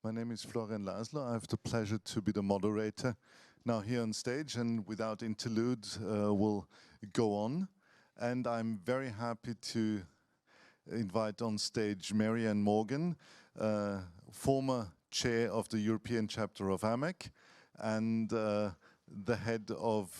My name is Florian Laszlo. I have the pleasure to be the moderator now here on stage, and without interludes, we'll go on. And I'm very happy to invite on stage Marianne Morgan, former chair of the European chapter of AMEC, and the head of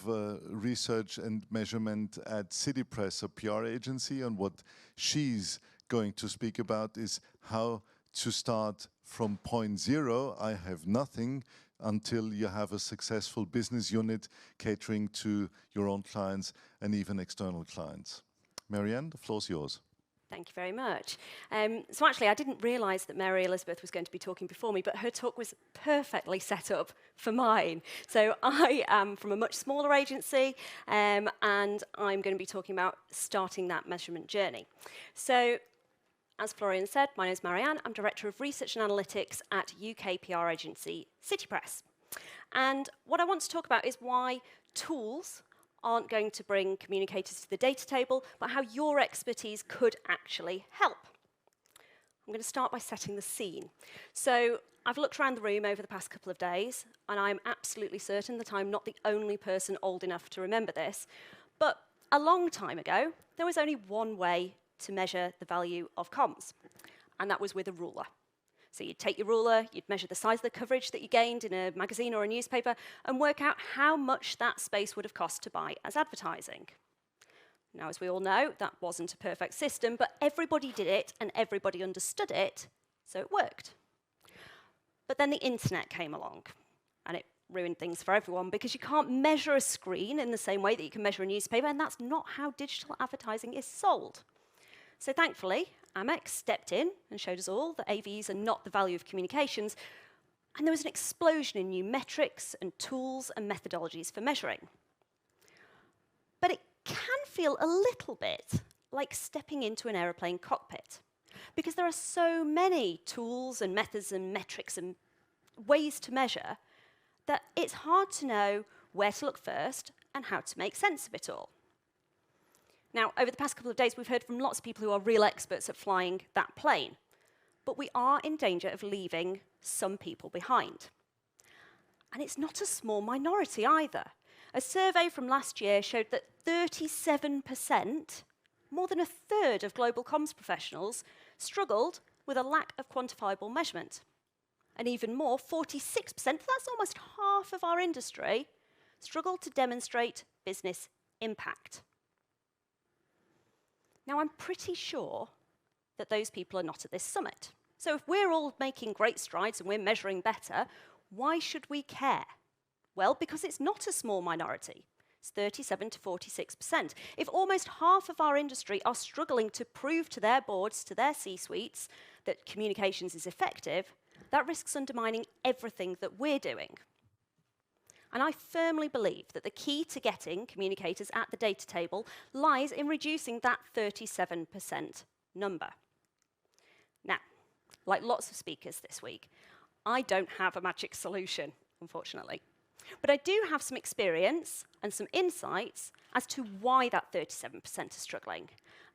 research and measurement at Citypress, a PR agency. And what she's going to speak about is how to start from point zero, I have nothing, until you have a successful business unit catering to your own clients and even external clients. Marianne, the floor's yours. Thank you very much. So actually, I didn't realise that Mary Elizabeth was going to be talking before me, but her talk was perfectly set up for mine. So I am from a much smaller agency, and I'm going to be talking about starting that measurement journey. So, as Florian said, my name is Marianne. I'm Director of Research and Analytics at UK PR agency Citypress. And what I want to talk about is why tools aren't going to bring communicators to the data table, but how your expertise could actually help. I'm going to start by setting the scene. So I've looked around the room over the past couple of days, and I'm absolutely certain that I'm not the only person old enough to remember this. But a long time ago, there was only one way to measure the value of comms, and that was with a ruler. So you'd take your ruler, you'd measure the size of the coverage that you gained in a magazine or a newspaper, and work out how much that space would have cost to buy as advertising. Now, as we all know, that wasn't a perfect system, but everybody did it and everybody understood it, so it worked. But then the internet came along, and it ruined things for everyone, because you can't measure a screen in the same way that you can measure a newspaper, and that's not how digital advertising is sold. So thankfully, AMEC stepped in and showed us all that AVs are not the value of communications, and there was an explosion in new metrics and tools and methodologies for measuring. But it can feel a little bit like stepping into an aeroplane cockpit, because there are so many tools and methods and metrics and ways to measure that it's hard to know where to look first and how to make sense of it all. Now, over the past couple of days, we've heard from lots of people who are real experts at flying that plane. But we are in danger of leaving some people behind. And it's not a small minority either. A survey from last year showed that 37%, more than a third of global comms professionals, struggled with a lack of quantifiable measurement. And even more, 46%, that's almost half of our industry, struggled to demonstrate business impact. Now, I'm pretty sure that those people are not at this summit. So if we're all making great strides and we're measuring better, why should we care? Well, because it's not a small minority. It's 37 to 46%. If almost half of our industry are struggling to prove to their boards, to their C-suites, that communications is effective, that risks undermining everything that we're doing. And I firmly believe that the key to getting communicators at the data table lies in reducing that 37% number. Now, like lots of speakers this week, I don't have a magic solution, unfortunately. But I do have some experience and some insights as to why that 37% are struggling,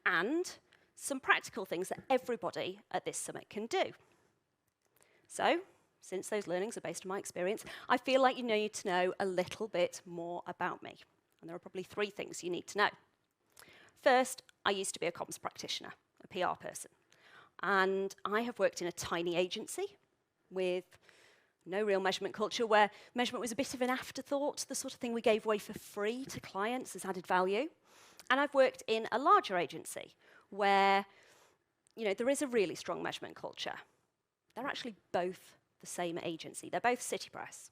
and some practical things that everybody at this summit can do. So, since those learnings are based on my experience, I feel like you need to know a little bit more about me. And there are probably 3 things you need to know. First, I used to be a comms practitioner, a PR person. And I have worked in a tiny agency with no real measurement culture, where measurement was a bit of an afterthought, the sort of thing we gave away for free to clients as added value. And I've worked in a larger agency where, there is a really strong measurement culture. They're actually both the same agency. They're both Citypress.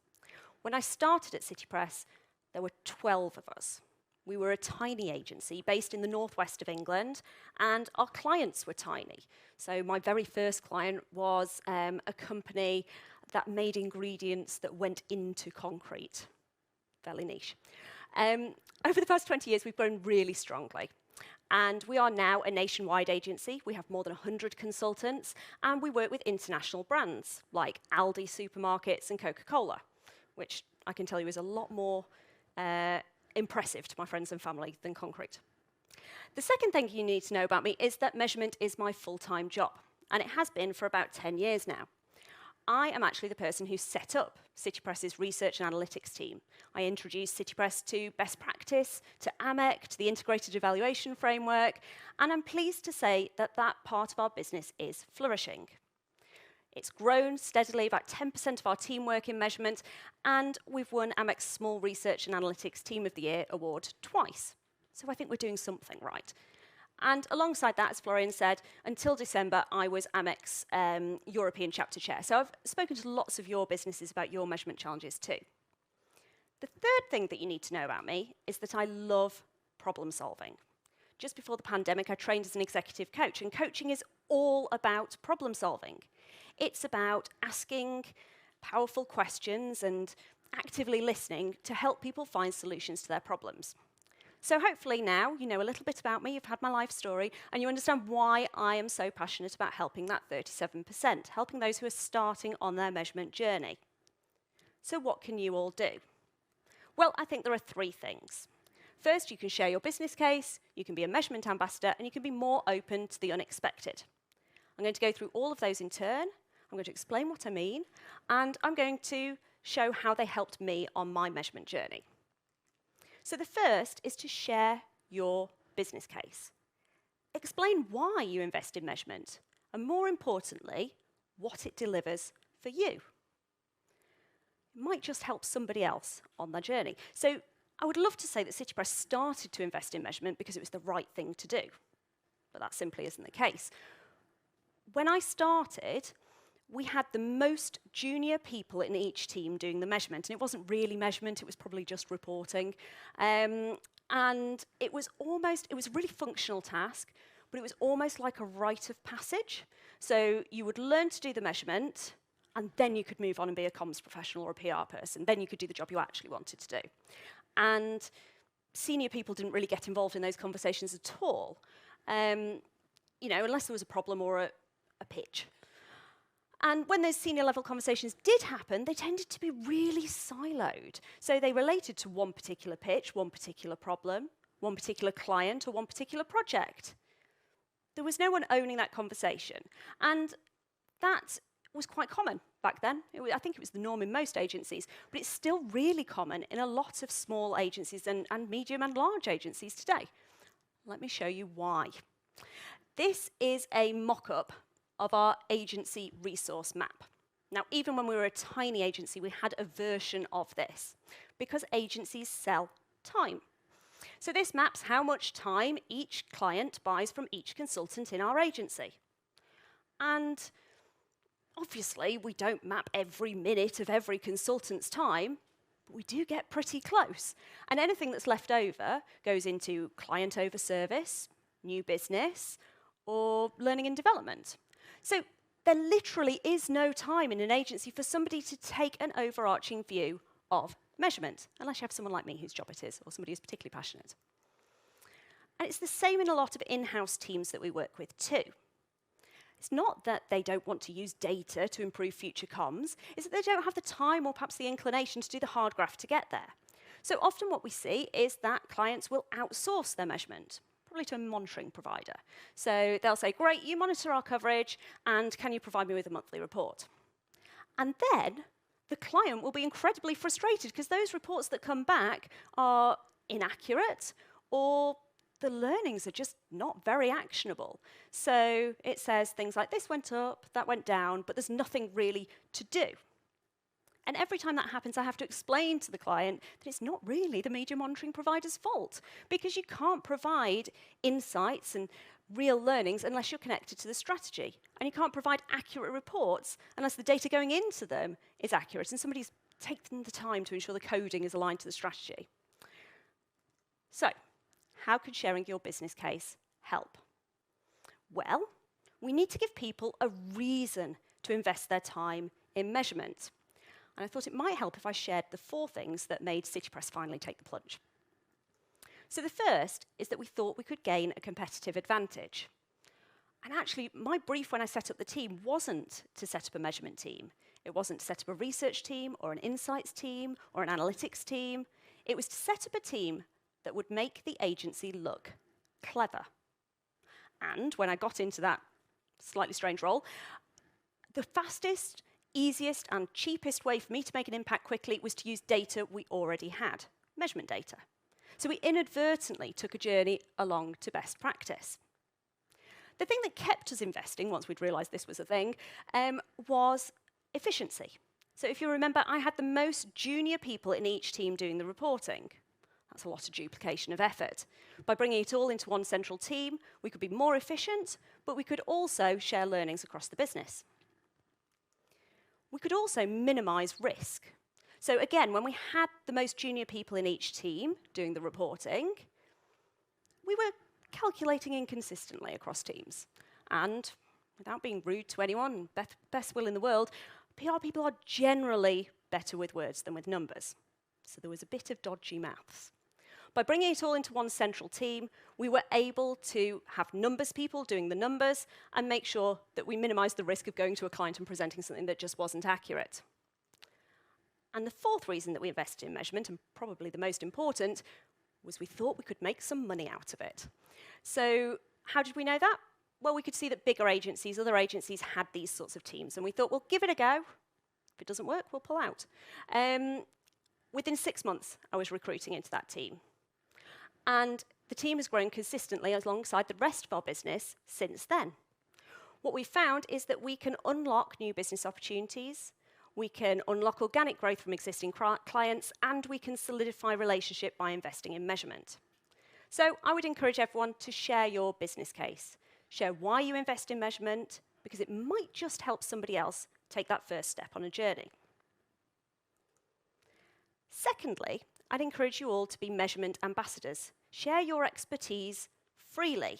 When I started at Citypress, there were 12 of us. We were a tiny agency based in the northwest of England, and our clients were tiny. So my very first client was a company that made ingredients that went into concrete. Fairly niche. Over the past 20 years, we've grown really strongly. And we are now a nationwide agency. We have more than 100 consultants, and we work with international brands like Aldi supermarkets and Coca-Cola, which I can tell you is a lot more impressive to my friends and family than concrete. The second thing you need to know about me is that measurement is my full-time job, and it has been for about 10 years now. I am actually the person who set up Citypress's research and analytics team. I introduced Citypress to best practice, to AMEC, to the integrated evaluation framework, and I'm pleased to say that that part of our business is flourishing. It's grown steadily, about 10% of our team work in measurement, and we've won AMEC's Small Research and Analytics Team of the Year award twice. So I think we're doing something right. And alongside that, as Florian said, until December, I was AMEC's European chapter chair. So I've spoken to lots of your businesses about your measurement challenges too. The third thing that you need to know about me is that I love problem solving. Just before the pandemic, I trained as an executive coach, and coaching is all about problem solving. It's about asking powerful questions and actively listening to help people find solutions to their problems. So hopefully now you know a little bit about me, you've had my life story, and you understand why I am so passionate about helping that 37%, helping those who are starting on their measurement journey. So what can you all do? Well, I think there are three things. First, you can share your business case, you can be a measurement ambassador, and you can be more open to the unexpected. I'm going to go through all of those in turn. I'm going to explain what I mean, and I'm going to show how they helped me on my measurement journey. So the first is to share your business case. Explain why you invest in measurement, and more importantly, what it delivers for you. It might just help somebody else on their journey. So I would love to say that Citypress started to invest in measurement because it was the right thing to do, but that simply isn't the case. When I started, we had the most junior people in each team doing the measurement, and it wasn't really measurement, it was probably just reporting. And it was a really functional task, but it was almost like a rite of passage. So you would learn to do the measurement, and then you could move on and be a comms professional or a PR person. Then you could do the job you actually wanted to do. And senior people didn't really get involved in those conversations at all, unless there was a problem or a pitch. And when those senior level conversations did happen, they tended to be really siloed. So they related to one particular pitch, one particular problem, one particular client, or one particular project. There was no one owning that conversation. And that was quite common back then. I think it was the norm in most agencies, but it's still really common in a lot of small agencies and medium and large agencies today. Let me show you why. This is a mock-up of our agency resource map. Now, even when we were a tiny agency, we had a version of this because agencies sell time. So this maps how much time each client buys from each consultant in our agency. And obviously, we don't map every minute of every consultant's time, but we do get pretty close. And anything that's left over goes into client over service, new business, or learning and development. So there literally is no time in an agency for somebody to take an overarching view of measurement, unless you have someone like me whose job it is, or somebody who's particularly passionate. And it's the same in a lot of in-house teams that we work with too. It's not that they don't want to use data to improve future comms, it's that they don't have the time or perhaps the inclination to do the hard graft to get there. So often what we see is that clients will outsource their measurement, probably to a monitoring provider. So they'll say, great, you monitor our coverage, and can you provide me with a monthly report? And then the client will be incredibly frustrated because those reports that come back are inaccurate or the learnings are just not very actionable. So it says things like, this went up, that went down, but there's nothing really to do. And every time that happens, I have to explain to the client that it's not really the media monitoring provider's fault, because you can't provide insights and real learnings unless you're connected to the strategy. And you can't provide accurate reports unless the data going into them is accurate and somebody's taken the time to ensure the coding is aligned to the strategy. So, how could sharing your business case help? Well, we need to give people a reason to invest their time in measurement. And I thought it might help if I shared the 4 things that made Citypress finally take the plunge. So the first is that we thought we could gain a competitive advantage. And actually, my brief when I set up the team wasn't to set up a measurement team. It wasn't to set up a research team or an insights team or an analytics team. It was to set up a team that would make the agency look clever. And when I got into that slightly strange role, the fastest, easiest and cheapest way for me to make an impact quickly was to use data we already had, measurement data. So we inadvertently took a journey along to best practice. The thing that kept us investing, once we'd realised this was a thing, was efficiency. So if you remember, I had the most junior people in each team doing the reporting. That's a lot of duplication of effort. By bringing it all into one central team, we could be more efficient, but we could also share learnings across the business. We could also minimise risk. So again, when we had the most junior people in each team doing the reporting, we were calculating inconsistently across teams. And without being rude to anyone, best will in the world, PR people are generally better with words than with numbers. So there was a bit of dodgy maths. By bringing it all into one central team, we were able to have numbers people doing the numbers and make sure that we minimised the risk of going to a client and presenting something that just wasn't accurate. And the fourth reason that we invested in measurement, and probably the most important, was we thought we could make some money out of it. So how did we know that? Well, we could see that bigger agencies, other agencies had these sorts of teams, and we thought, well, give it a go. If it doesn't work, we'll pull out. Within 6 months, I was recruiting into that team. And the team has grown consistently alongside the rest of our business since then. What we found is that we can unlock new business opportunities, we can unlock organic growth from existing clients, and we can solidify relationship by investing in measurement. So I would encourage everyone to share your business case. Share why you invest in measurement, because it might just help somebody else take that first step on a journey. Secondly, I'd encourage you all to be measurement ambassadors. Share your expertise freely.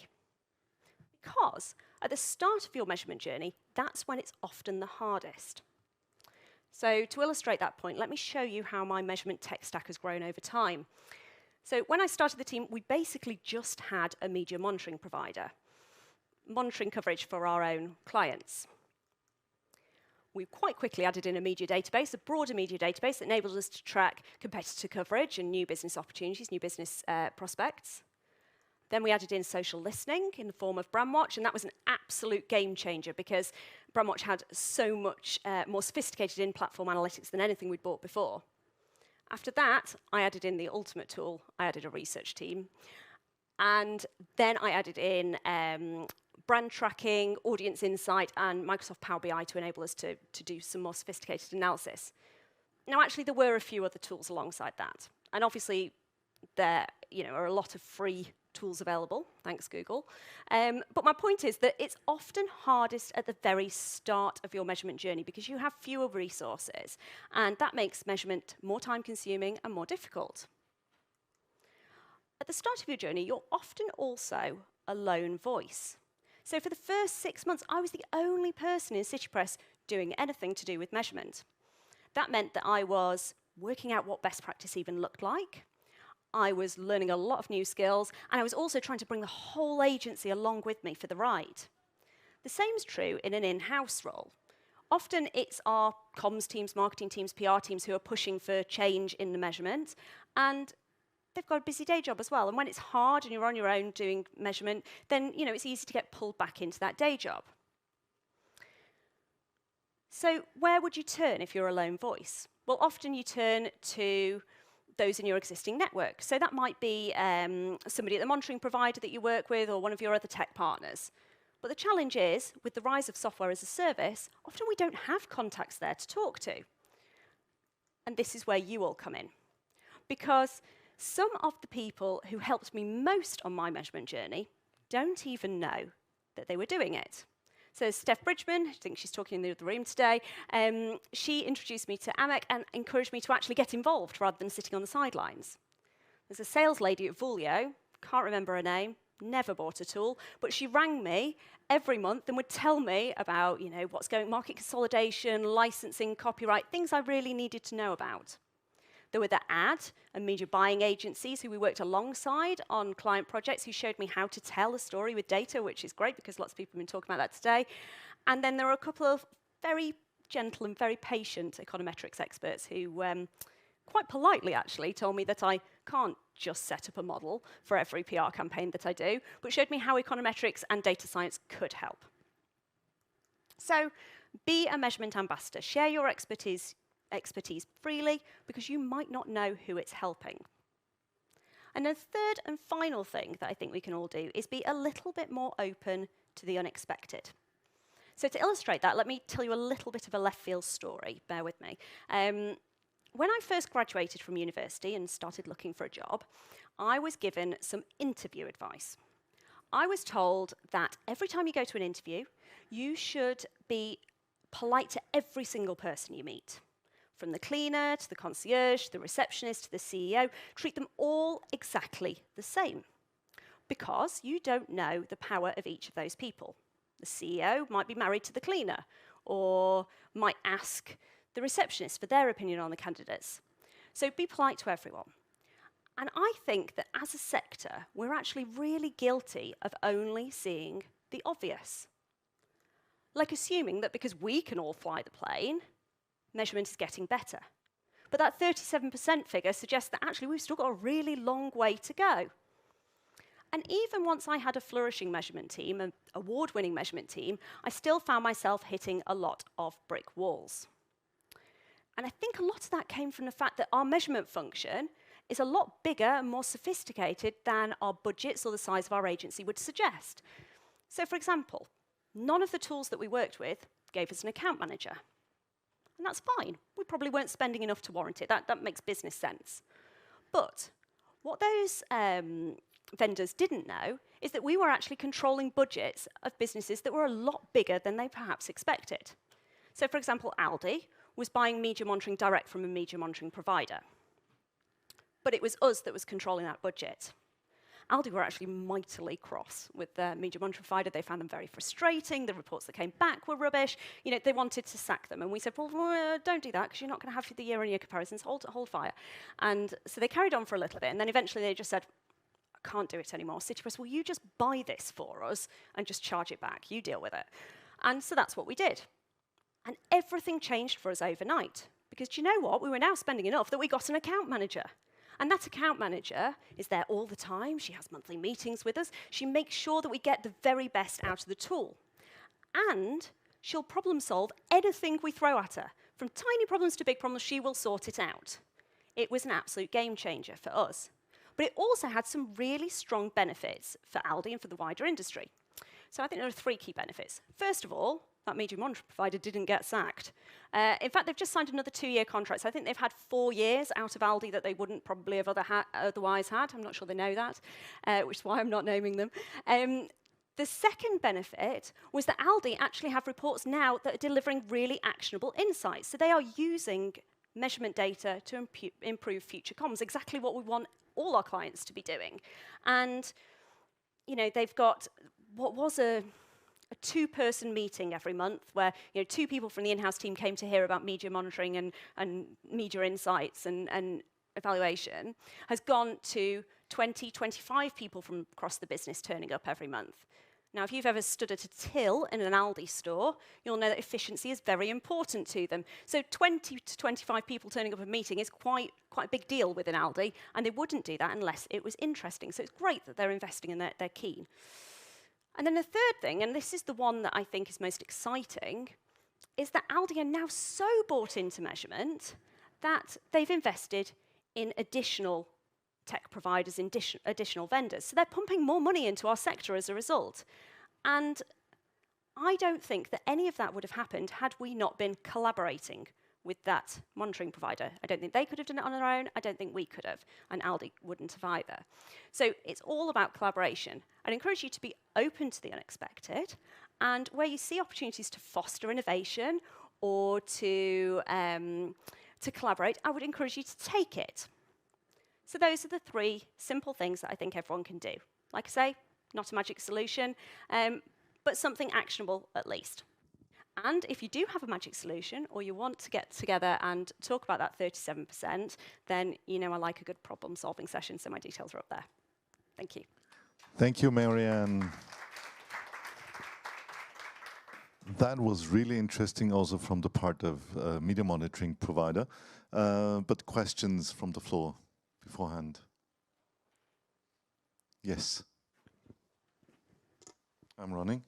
Because at the start of your measurement journey, that's when it's often the hardest. So to illustrate that point, let me show you how my measurement tech stack has grown over time. So when I started the team, we basically just had a media monitoring provider, monitoring coverage for our own clients. We quite quickly added in a media database, a broader media database that enabled us to track competitor coverage and new business opportunities, new business prospects. Then we added in social listening in the form of Brandwatch, and that was an absolute game changer because Brandwatch had so much more sophisticated in-platform analytics than anything we'd bought before. After that, I added in the ultimate tool. I added a research team. And then I added in brand tracking, audience insight, and Microsoft Power BI to enable us to do some more sophisticated analysis. Now, actually, there were a few other tools alongside that. And obviously, there are a lot of free tools available, thanks Google. But my point is that it's often hardest at the very start of your measurement journey because you have fewer resources, and that makes measurement more time-consuming and more difficult. At the start of your journey, you're often also a lone voice. So for the first 6 months, I was the only person in Citypress doing anything to do with measurement. That meant that I was working out what best practice even looked like. I was learning a lot of new skills, and I was also trying to bring the whole agency along with me for the ride. The same is true in an in-house role. Often it's our comms teams, marketing teams, PR teams who are pushing for change in the measurement, and they've got a busy day job as well. And when it's hard and you're on your own doing measurement, then it's easy to get pulled back into that day job. So where would you turn if you're a lone voice? Well, often you turn to those in your existing network. So that might be somebody at the monitoring provider that you work with or one of your other tech partners. But the challenge is, with the rise of software as a service, often we don't have contacts there to talk to. And this is where you all come in. Because some of the people who helped me most on my measurement journey don't even know that they were doing it. So Steph Bridgman, I think she's talking in the other room today, she introduced me to AMEC and encouraged me to actually get involved rather than sitting on the sidelines. There's a sales lady at Vulio, can't remember her name, never bought a tool, but she rang me every month and would tell me about, what's going, market consolidation, licensing, copyright, things I really needed to know about. There were the ad and media buying agencies who we worked alongside on client projects who showed me how to tell a story with data, which is great because lots of people have been talking about that today. And then there were a couple of very gentle and very patient econometrics experts who quite politely actually told me that I can't just set up a model for every PR campaign that I do, but showed me how econometrics and data science could help. So be a measurement ambassador. Share your expertise freely, because you might not know who it's helping. And the third and final thing that I think we can all do is be a little bit more open to the unexpected. So to illustrate that, let me tell you a little bit of a left field story. Bear with me. When I first graduated from university and started looking for a job, I was given some interview advice. I was told that every time you go to an interview, you should be polite to every single person you meet. From the cleaner to the concierge, the receptionist to the CEO, treat them all exactly the same. Because you don't know the power of each of those people. The CEO might be married to the cleaner, or might ask the receptionist for their opinion on the candidates. So be polite to everyone. And I think that as a sector, we're actually really guilty of only seeing the obvious. Like assuming that because we can all fly the plane, measurement is getting better. But that 37% figure suggests that actually we've still got a really long way to go. And even once I had a flourishing measurement team, an award-winning measurement team, I still found myself hitting a lot of brick walls. And I think a lot of that came from the fact that our measurement function is a lot bigger and more sophisticated than our budgets or the size of our agency would suggest. So for example, none of the tools that we worked with gave us an account manager. And that's fine. We probably weren't spending enough to warrant it. That makes business sense. But what those vendors didn't know is that we were actually controlling budgets of businesses that were a lot bigger than they perhaps expected. So for example, Aldi was buying media monitoring direct from a media monitoring provider. But it was us that was controlling that budget. Aldi were actually mightily cross with their media monitoring provider. They found them very frustrating. The reports that came back were rubbish. You know, they wanted to sack them. And we said, well, don't do that, because you're not going to have the year-on-year comparisons. Hold fire. And so they carried on for a little bit. And then eventually they just said, I can't do it anymore. Citypress, will you just buy this for us and just charge it back? You deal with it. And so that's what we did. And everything changed for us overnight. Because do you know what? We were now spending enough that we got an account manager. And that account manager is there all the time. She has monthly meetings with us. She makes sure that we get the very best out of the tool. And she'll problem solve anything we throw at her. From tiny problems to big problems, she will sort it out. It was an absolute game changer for us. But it also had some really strong benefits for Aldi and for the wider industry. So I think there are 3 key benefits. First of all, that media monitoring provider didn't get sacked. In fact, they've just signed another 2-year contract. So I think they've had 4 years out of Aldi that they wouldn't probably have otherwise had. I'm not sure they know that, which is why I'm not naming them. The second benefit was that Aldi actually have reports now that are delivering really actionable insights. So they are using measurement data to improve future comms, exactly what we want all our clients to be doing. And you know, they've got what was a 2-person meeting every month where 2 people from the in-house team came to hear about media monitoring and media insights and evaluation, has gone to 20, 25 people from across the business turning up every month. Now, if you've ever stood at a till in an Aldi store, you'll know that efficiency is very important to them. So 20 to 25 people turning up at a meeting is quite a big deal within Aldi, and they wouldn't do that unless it was interesting. So it's great that they're investing and they're keen. And then the third thing, and this is the one that I think is most exciting, is that Aldi are now so bought into measurement that they've invested in additional tech providers, additional vendors. So they're pumping more money into our sector as a result. And I don't think that any of that would have happened had we not been collaborating with that monitoring provider. I don't think they could have done it on their own. I don't think we could have. And Aldi wouldn't have either. So it's all about collaboration. I'd encourage you to be open to the unexpected. And where you see opportunities to foster innovation or to collaborate, I would encourage you to take it. So those are the 3 simple things that I think everyone can do. Like I say, not a magic solution, but something actionable at least. And if you do have a magic solution, or you want to get together and talk about that 37%, then you know I like a good problem-solving session, so my details are up there. Thank you. Thank you, Marianne. That was really interesting also from the part of media monitoring provider, but questions from the floor beforehand. Yes. I'm running.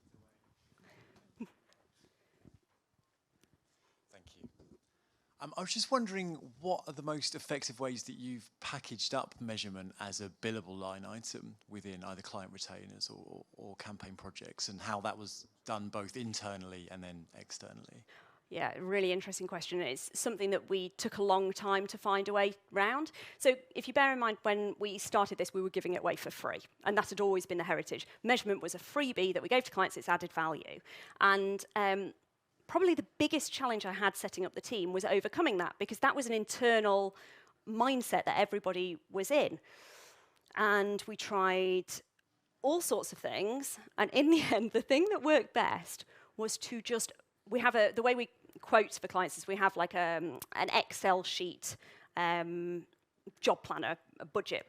I was just wondering, what are the most effective ways that you've packaged up measurement as a billable line item within either client retainers or campaign projects, and how that was done both internally and then externally? Yeah, really interesting question. It's something that we took a long time to find a way round. So if you bear in mind, when we started this, we were giving it away for free. And that had always been the heritage. Measurement was a freebie that we gave to clients. It's added value. And probably the biggest challenge I had setting up the team was overcoming that, because that was an internal mindset that everybody was in. And we tried all sorts of things. And in the end, the thing that worked best was to just, the way we quote for clients is we have like an Excel sheet, job planner, a budget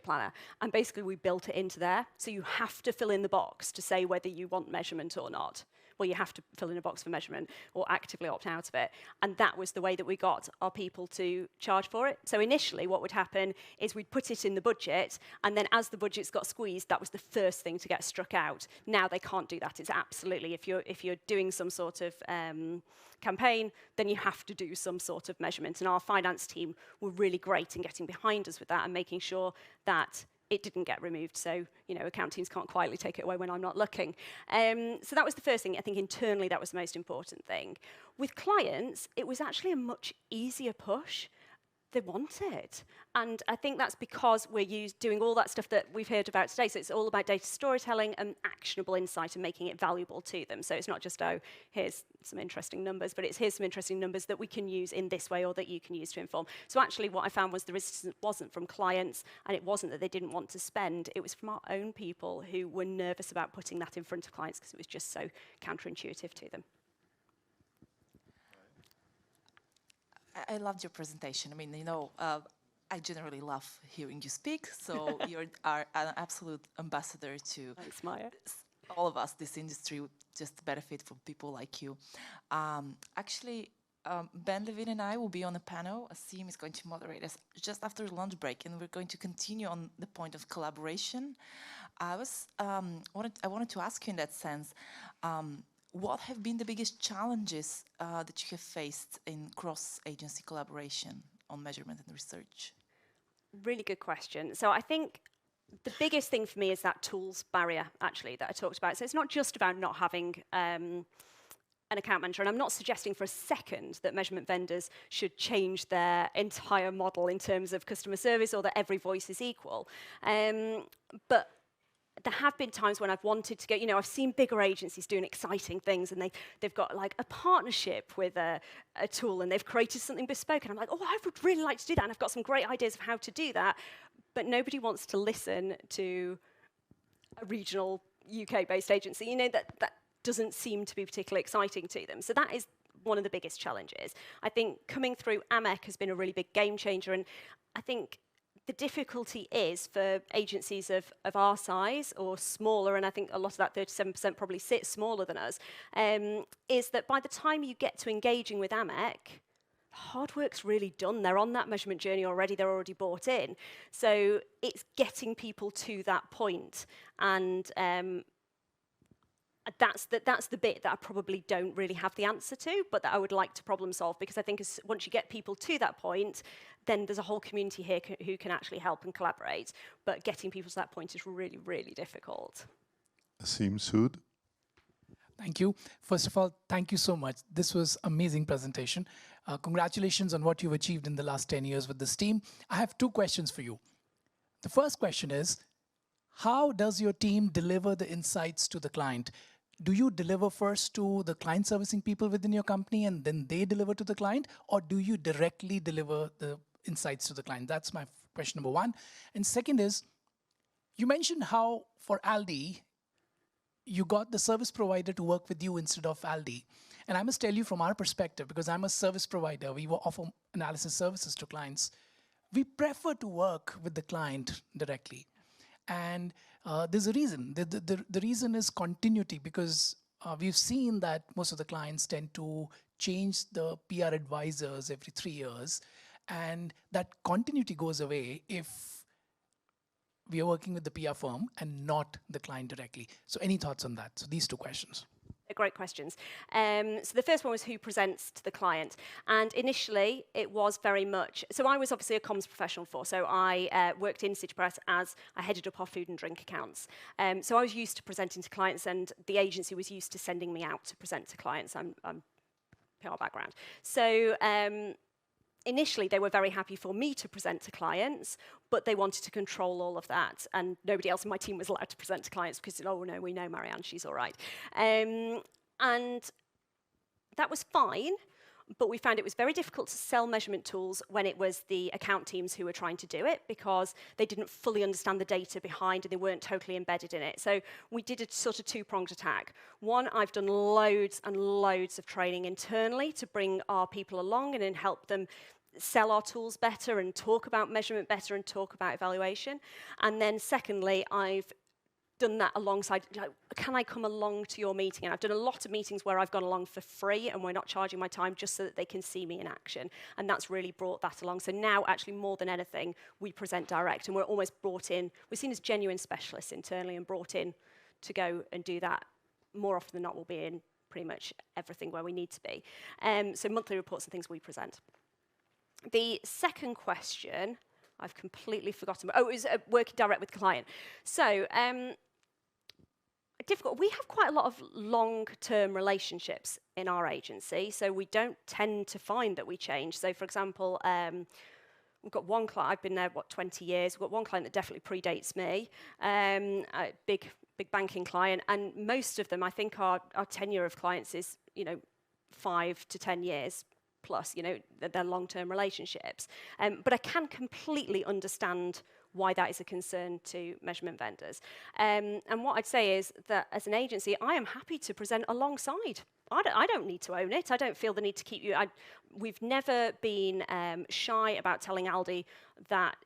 planner, and basically we built it into there. So you have to fill in the box to say whether you want measurement or not. Well, you have to fill in a box for measurement or actively opt out of it. And that was the way that we got our people to charge for it. So initially what would happen is we'd put it in the budget, and then as the budgets got squeezed, that was the first thing to get struck out. Now they can't do that. It's absolutely, if you're doing some sort of campaign, then you have to do some sort of measurement. And our finance team were really great in getting behind us with that and making sure that it didn't get removed, so account teams can't quietly take it away when I'm not looking. So that was the first thing. I think internally that was the most important thing. With clients, it was actually a much easier push. They want it. And I think that's because we're doing all that stuff that we've heard about today. So it's all about data storytelling and actionable insight and making it valuable to them. So it's not just, oh, here's some interesting numbers, but it's here's some interesting numbers that we can use in this way or that you can use to inform. So actually what I found was the resistance wasn't from clients, and it wasn't that they didn't want to spend. It was from our own people who were nervous about putting that in front of clients because it was just so counterintuitive to them. I loved your presentation. I mean, I generally love hearing you speak, so you are an absolute ambassador to Thanks, Maya. all of us. This industry would just benefit from people like you. Actually, Ben Levine and I will be on a panel. Asim is going to moderate us just after lunch break, and we're going to continue on the point of collaboration. I wanted to ask you in that sense, what have been the biggest challenges that you have faced in cross-agency collaboration on measurement and research? Really good question. So I think the biggest thing for me is that tools barrier, actually, that I talked about. So it's not just about not having an account manager, and I'm not suggesting for a second that measurement vendors should change their entire model in terms of customer service or that every voice is equal. But there have been times when I've wanted to go, I've seen bigger agencies doing exciting things, and they've got like a partnership with a tool, and they've created something bespoke, and I'm like, oh, I would really like to do that, and I've got some great ideas of how to do that, but nobody wants to listen to a regional UK-based agency. That doesn't seem to be particularly exciting to them. So that is one of the biggest challenges. I think coming through AMEC has been a really big game changer, and I think the difficulty is for agencies of our size or smaller, and I think a lot of that 37% probably sits smaller than us, is that by the time you get to engaging with AMEC, the hard work's really done. They're on that measurement journey already. They're already bought in. So it's getting people to that point. And that's the bit that I probably don't really have the answer to, but that I would like to problem solve, because I think once you get people to that point, then there's a whole community here who can actually help and collaborate. But getting people to that point is really, really difficult. Asim Sood. Thank you. First of all, thank you so much. This was amazing presentation. Congratulations on what you've achieved in the last 10 years with this team. I have two questions for you. The first question is, how does your team deliver the insights to the client? Do you deliver first to the client servicing people within your company and then they deliver to the client, or do you directly deliver the insights to the client? That's my question number one. And second is, you mentioned how for Aldi, you got the service provider to work with you instead of Aldi. And I must tell you from our perspective, because I'm a service provider, we offer analysis services to clients. We prefer to work with the client directly. And there's a reason. The reason is continuity, because we've seen that most of the clients tend to change the PR advisors every 3 years. And that continuity goes away if we are working with the PR firm and not the client directly. So any thoughts on that? So these two questions. great questions. So the first one was who presents to the client. And initially, it was very much, so I was obviously a comms professional before, so I worked in Citypress as I headed up our food and drink accounts. So I was used to presenting to clients, and the agency was used to sending me out to present to clients. I'm PR background. So initially, they were very happy for me to present to clients, but they wanted to control all of that, and nobody else in my team was allowed to present to clients because, oh no, we know Marianne, she's all right. And that was fine, but we found it was very difficult to sell measurement tools when it was the account teams who were trying to do it, because they didn't fully understand the data behind and they weren't totally embedded in it. So we did a sort of two-pronged attack. One, I've done loads and loads of training internally to bring our people along and then help them sell our tools better and talk about measurement better and talk about evaluation. And then secondly, I've done that alongside, like, can I come along to your meeting? And I've done a lot of meetings where I've gone along for free and we're not charging my time, just so that they can see me in action. And that's really brought that along. So now, actually, more than anything, we present direct, and we're almost brought in, we're seen as genuine specialists internally and brought in to go and do that. More often than not, we'll be in pretty much everything where we need to be. So monthly reports and things we present. The second question, I've completely forgotten. Oh, it was working direct with the client. So, difficult. We have quite a lot of long-term relationships in our agency, so we don't tend to find that we change. So, for example, we've got one client, I've been there, 20 years. We've got one client that definitely predates me, a big banking client, and most of them, I think our tenure of clients is, 5 to 10 years plus, they're long-term relationships. But I can completely understand why that is a concern to measurement vendors. And what I'd say is that as an agency, I am happy to present alongside. I don't need to own it. I don't feel the need to keep you. We've never been shy about telling Aldi that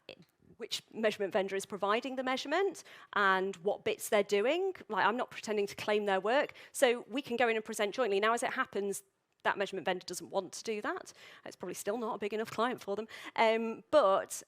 which measurement vendor is providing the measurement and what bits they're doing. Like, I'm not pretending to claim their work. So we can go in and present jointly. Now, as it happens, that measurement vendor doesn't want to do that. It's probably still not a big enough client for them. But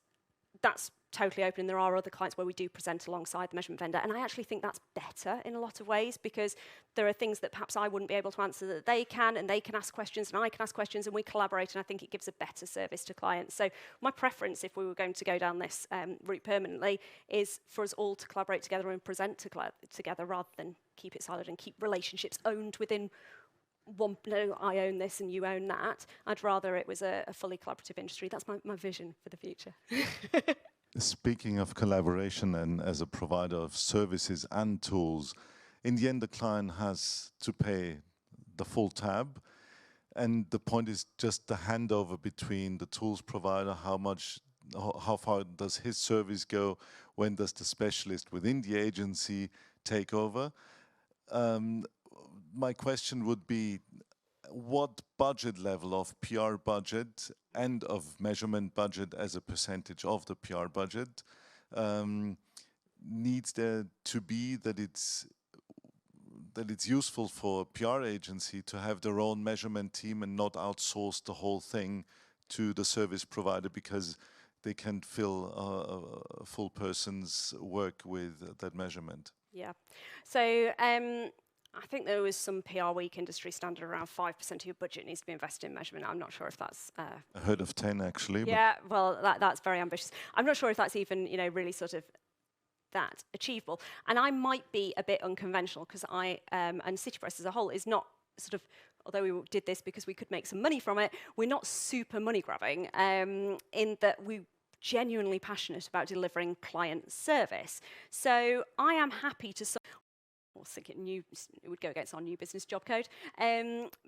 that's totally open. There are other clients where we do present alongside the measurement vendor. And I actually think that's better in a lot of ways, because there are things that perhaps I wouldn't be able to answer that they can, and they can ask questions and I can ask questions, and we collaborate, and I think it gives a better service to clients. So my preference, if we were going to go down this route permanently, is for us all to collaborate together and present together, rather than keep it siloed and keep relationships owned within one. No, I own this and you own that. I'd rather it was a fully collaborative industry. That's my vision for the future. Speaking of collaboration, and as a provider of services and tools, in the end the client has to pay the full tab, and the point is just the handover between the tools provider. How far does his service go? When does the specialist within the agency take over? My question would be, what budget level of PR budget and of measurement budget as a percentage of the PR budget needs there to be, that it's useful for a PR agency to have their own measurement team and not outsource the whole thing to the service provider, because they can fill a full person's work with that measurement? Yeah. So I think there was some PR Week industry standard around 5% of your budget needs to be invested in measurement. I'm not sure if that's... I heard of 10, actually. Yeah, well, that's very ambitious. I'm not sure if that's even, really sort of that achievable. And I might be a bit unconventional, because and Citypress as a whole is not sort of, although we did this because we could make some money from it, we're not super money grabbing, in that we genuinely passionate about delivering client service. So I am happy to... I was thinking it would go against our new business job code,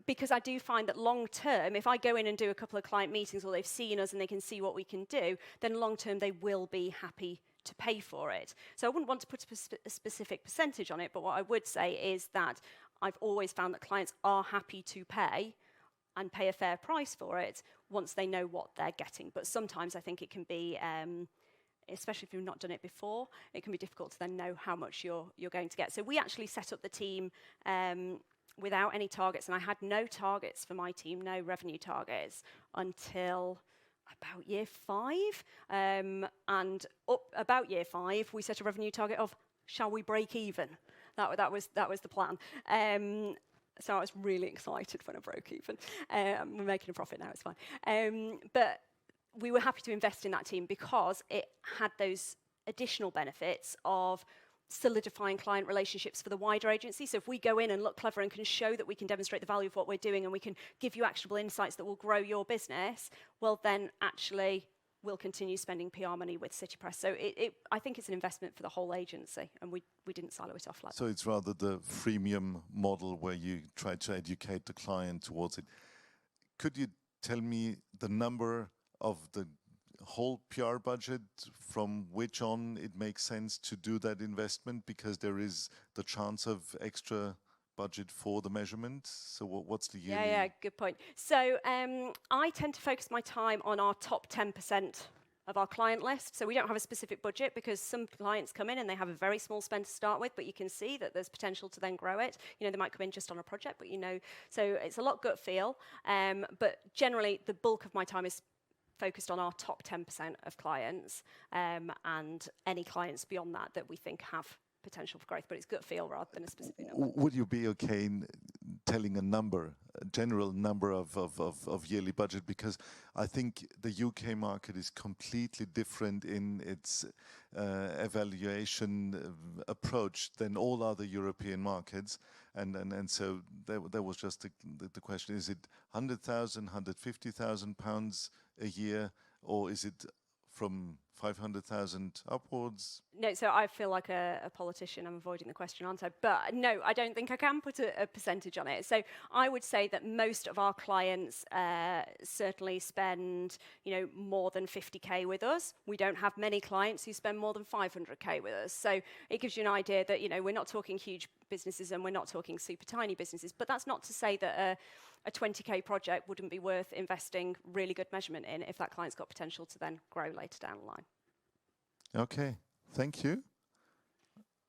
because I do find that long term, if I go in and do a couple of client meetings, or they've seen us and they can see what we can do, then long term they will be happy to pay for it. So I wouldn't want to put a specific percentage on it, but what I would say is that I've always found that clients are happy to pay, and pay a fair price for it, once they know what they're getting. But sometimes I think it can be... especially if you've not done it before, it can be difficult to then know how much you're going to get. So we actually set up the team without any targets, and I had no targets for my team, no revenue targets, until about year 5. And up about year 5, we set a revenue target of, shall we break even? That was the plan. So I was really excited when I broke even. We're making a profit now, it's fine. But we were happy to invest in that team because it had those additional benefits of solidifying client relationships for the wider agency. So if we go in and look clever and can show that we can demonstrate the value of what we're doing and we can give you actionable insights that will grow your business, well then actually we'll continue spending PR money with Citypress. So I think it's an investment for the whole agency, and we didn't silo it off like that. So it's rather the freemium model where you try to educate the client towards it. Could you tell me the number of the whole PR budget from which on it makes sense to do that investment, because there is the chance of extra budget for the measurement? So what's the yearly? Yeah, good point. So I tend to focus my time on our top 10% of our client list. So we don't have a specific budget because some clients come in and they have a very small spend to start with, but you can see that there's potential to then grow it. You know, they might come in just on a project, but you know, so it's a lot gut feel. But generally, the bulk of my time is focused on our top 10% of clients, and any clients beyond that that we think have potential for growth, but it's gut feel rather than a specific number. Would you be okay in telling a number, a general number of yearly budget? Because I think the UK market is completely different in its evaluation approach than all other European markets. And so there was just the question, is it 100,000, 150,000 pounds a year, or is it from 500,000 upwards? No, so I feel like a politician. I'm avoiding the question, aren't I? But no, I don't think I can put a percentage on it. So I would say that most of our clients certainly spend, you know, more than 50k with us. We don't have many clients who spend more than 500k with us. So it gives you an idea that, you know, we're not talking huge businesses and we're not talking super tiny businesses. But that's not to say that a 20k project wouldn't be worth investing really good measurement in if that client's got potential to then grow later down the line. Okay, thank you.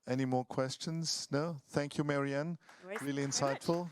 Any more questions? No? Thank you, Marianne. Really insightful.